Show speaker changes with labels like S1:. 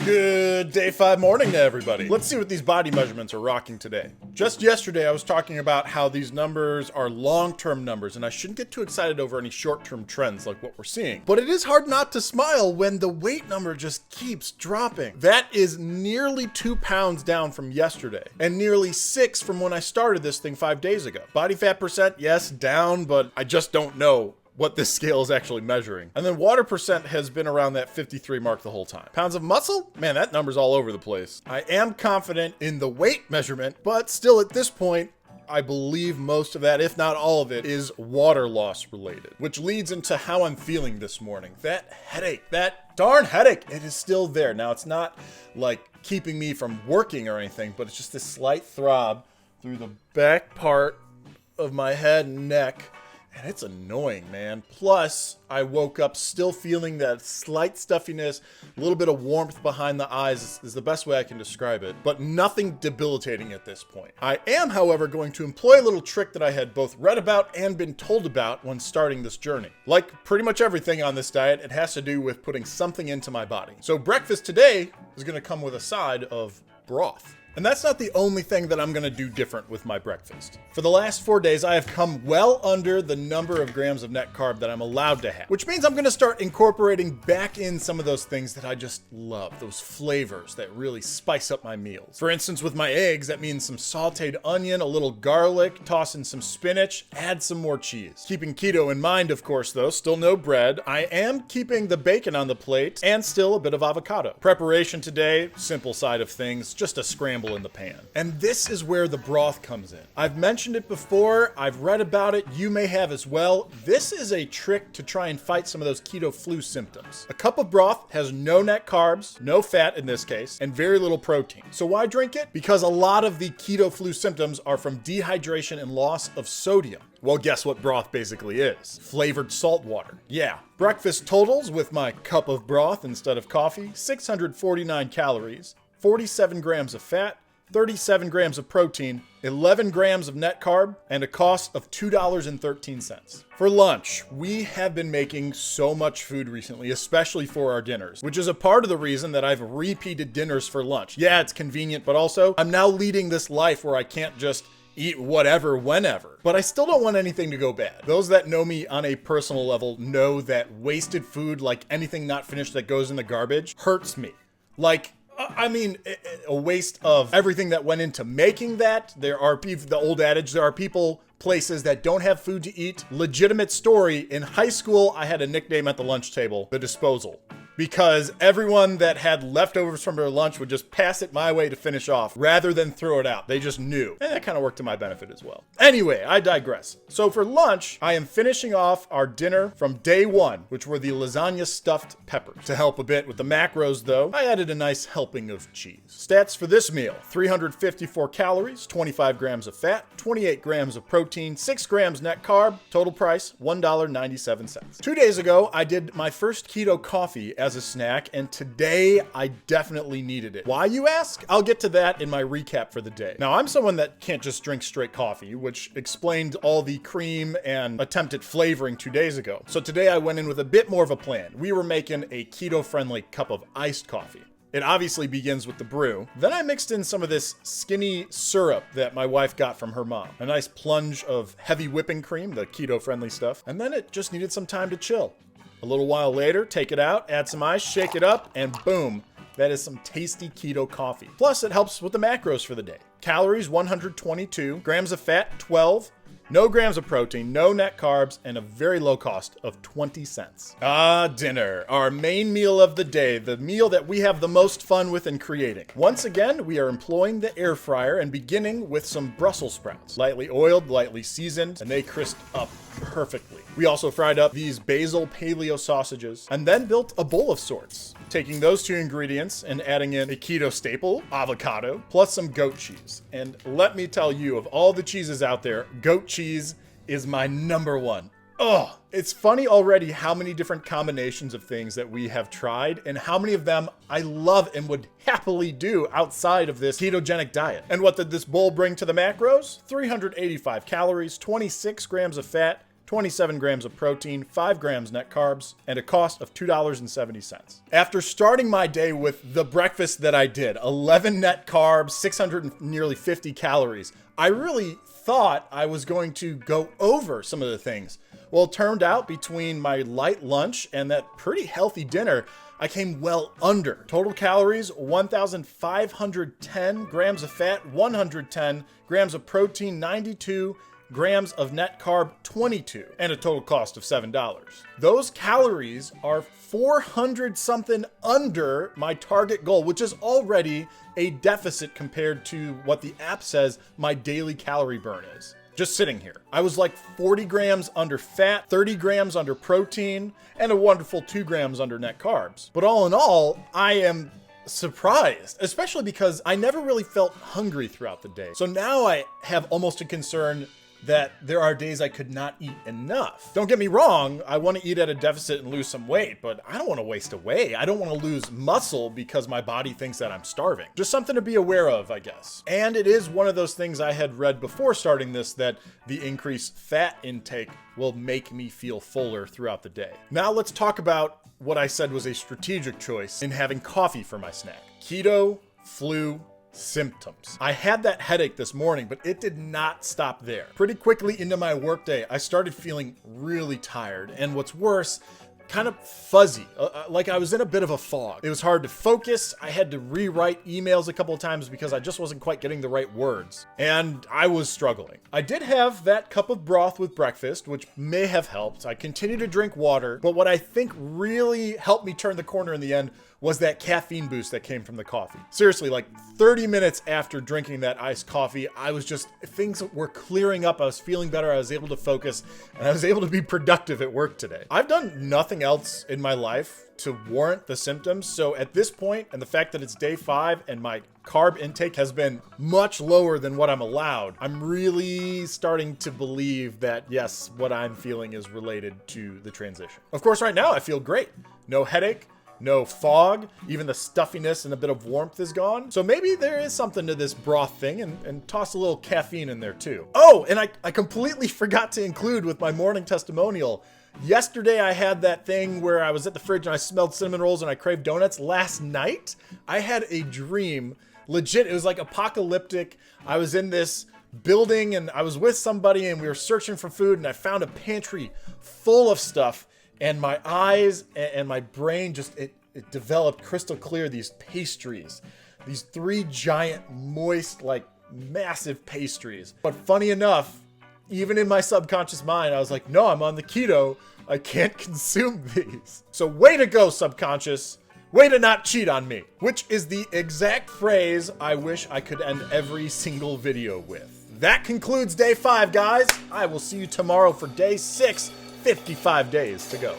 S1: Good day 5 morning to everybody. Let's see what these body measurements are rocking today. Just yesterday, I was talking about how these numbers are long-term numbers, and I shouldn't get too excited over any short-term trends like what we're seeing. But it is hard not to smile when the weight number just keeps dropping. That is nearly 2 pounds down from yesterday, and nearly 6 from when I started this thing 5 days ago. Body fat percent, yes, down, but I just don't know what this scale is actually measuring. And then water percent has been around that 53 mark the whole time. Pounds of muscle? Man, that number's all over the place. I am confident in the weight measurement, but still at this point, I believe most of that, if not all of it, is water loss related, which leads into how I'm feeling this morning. That headache, that darn headache, it is still there. Now, it's not like keeping me from working or anything, but it's just this slight throb through the back part of my head and neck. And it's annoying, man. Plus, I woke up still feeling that slight stuffiness, a little bit of warmth behind the eyes is the best way I can describe it, but nothing debilitating at this point. I am, however, going to employ a little trick that I had both read about and been told about when starting this journey. Like pretty much everything on this diet, it has to do with putting something into my body. So breakfast today is going to come with a side of broth. And that's not the only thing that I'm gonna do different with my breakfast. For the last 4 days, I have come well under the number of grams of net carb that I'm allowed to have, which means I'm gonna start incorporating back in some of those things that I just love, those flavors that really spice up my meals. For instance, with my eggs, that means some sauteed onion, a little garlic, toss in some spinach, add some more cheese. Keeping keto in mind, of course, though, still no bread. I am keeping the bacon on the plate and still a bit of avocado. Preparation today, simple side of things, just a scramble in the pan. And this is where the broth comes in. I've mentioned it before, I've read about it, you may have as well. This is a trick to try and fight some of those keto flu symptoms. A cup of broth has no net carbs, no fat in this case, and very little protein. So why drink it? Because a lot of the keto flu symptoms are from dehydration and loss of sodium. Well, guess what broth basically is? Flavored salt water. Yeah. Breakfast totals with my cup of broth instead of coffee, 649 calories, 47 grams of fat, 37 grams of protein, 11 grams of net carb, and a cost of $2.13. For lunch, we have been making so much food recently, especially for our dinners, which is a part of the reason that I've repeated dinners for lunch. Yeah, it's convenient, but also I'm now leading this life where I can't just eat whatever, whenever. But I still don't want anything to go bad. Those that know me on a personal level know that wasted food, like anything not finished that goes in the garbage, hurts me. Like, I mean, a waste of everything that went into making that. There are people, the old adage, there are people, places that don't have food to eat. Legitimate story, in high school, I had a nickname at the lunch table, the disposal. Because everyone that had leftovers from their lunch would just pass it my way to finish off rather than throw it out. They just knew. And that kind of worked to my benefit as well. Anyway, I digress. So for lunch, I am finishing off our dinner from day one, which were the lasagna stuffed peppers. To help a bit with the macros though, I added a nice helping of cheese. Stats for this meal, 354 calories, 25 grams of fat, 28 grams of protein, 6 grams net carb, total price, $1.97. 2 days ago, I did my first keto coffee as a snack, and today I definitely needed it. Why, you ask? I'll get to that in my recap for the day. Now, I'm someone that can't just drink straight coffee, which explained all the cream and attempt at flavoring 2 days ago. So today I went in with a bit more of a plan. We were making a keto-friendly cup of iced coffee. It obviously begins with the brew. Then I mixed in some of this skinny syrup that my wife got from her mom. A nice plunge of heavy whipping cream, the keto-friendly stuff. And then it just needed some time to chill. A little while later, take it out, add some ice, shake it up, and boom, that is some tasty keto coffee. Plus, it helps with the macros for the day. Calories, 122, grams of fat, 12, no grams of protein, no net carbs, and a very low cost of 20 cents. Dinner, our main meal of the day, the meal that we have the most fun with in creating. Once again, we are employing the air fryer and beginning with some Brussels sprouts. Lightly oiled, lightly seasoned, and they crisp up perfectly. We also fried up these basil paleo sausages and then built a bowl of sorts, taking those two ingredients and adding in a keto staple, avocado, plus some goat cheese. And let me tell you, of all the cheeses out there, goat cheese is my number one. Oh, it's funny already how many different combinations of things that we have tried and how many of them I love and would happily do outside of this ketogenic diet. And what did this bowl bring to the macros? 385 calories, 26 grams of fat, 27 grams of protein, 5 grams net carbs, and a cost of $2.70. After starting my day with the breakfast that I did, 11 net carbs, 650 calories, I really thought I was going to go over some of the things. Well, it turned out between my light lunch and that pretty healthy dinner, I came well under. Total calories, 1,510 grams of fat, 110 grams of protein, 92 grams of net carb, 22, and a total cost of $7. Those calories are 400 something under my target goal, which is already a deficit compared to what the app says my daily calorie burn is. Just sitting here. I was like 40 grams under fat, 30 grams under protein, and a wonderful 2 grams under net carbs. But all in all, I am surprised, especially because I never really felt hungry throughout the day. So now I have almost a concern that there are days I could not eat enough. Don't get me wrong, I want to eat at a deficit and lose some weight, but I don't want to waste away. I don't want to lose muscle because my body thinks that I'm starving. Just something to be aware of, I guess. And it is one of those things I had read before starting this, that the increased fat intake will make me feel fuller throughout the day. Now let's talk about what I said was a strategic choice in having coffee for my snack. Keto, flu, symptoms. I had that headache this morning, but it did not stop there. Pretty quickly into my workday, I started feeling really tired, and what's worse, kind of fuzzy, like I was in a bit of a fog. It was hard to focus. I had to rewrite emails a couple of times because I just wasn't quite getting the right words, and I was struggling. I did have that cup of broth with breakfast, which may have helped. I continued to drink water, but what I think really helped me turn the corner in the end was that caffeine boost that came from the coffee. Seriously, like 30 minutes after drinking that iced coffee, things were clearing up. I was feeling better. I was able to focus, and I was able to be productive at work today. I've done nothing else in my life to warrant the symptoms. So at this point, and the fact that it's day 5 and my carb intake has been much lower than what I'm allowed, I'm really starting to believe that yes, what I'm feeling is related to the transition. Of course, right now I feel great. No headache, no fog, even the stuffiness and a bit of warmth is gone. So maybe there is something to this broth thing, and toss a little caffeine in there too. Oh, and I completely forgot to include with my morning testimonial, yesterday I had that thing where I was at the fridge and I smelled cinnamon rolls and I craved donuts. Last night, I had a dream, legit, it was like apocalyptic. I was in this building and I was with somebody and we were searching for food, and I found a pantry full of stuff. And my eyes and my brain just, it developed crystal clear, these pastries, these 3 giant, moist, like massive pastries. But funny enough, even in my subconscious mind, I was like, no, I'm on the keto. I can't consume these. So way to go, subconscious. Way to not cheat on me. Which is the exact phrase I wish I could end every single video with. That concludes day 5, guys. I will see you tomorrow for day 6. 55 days to go.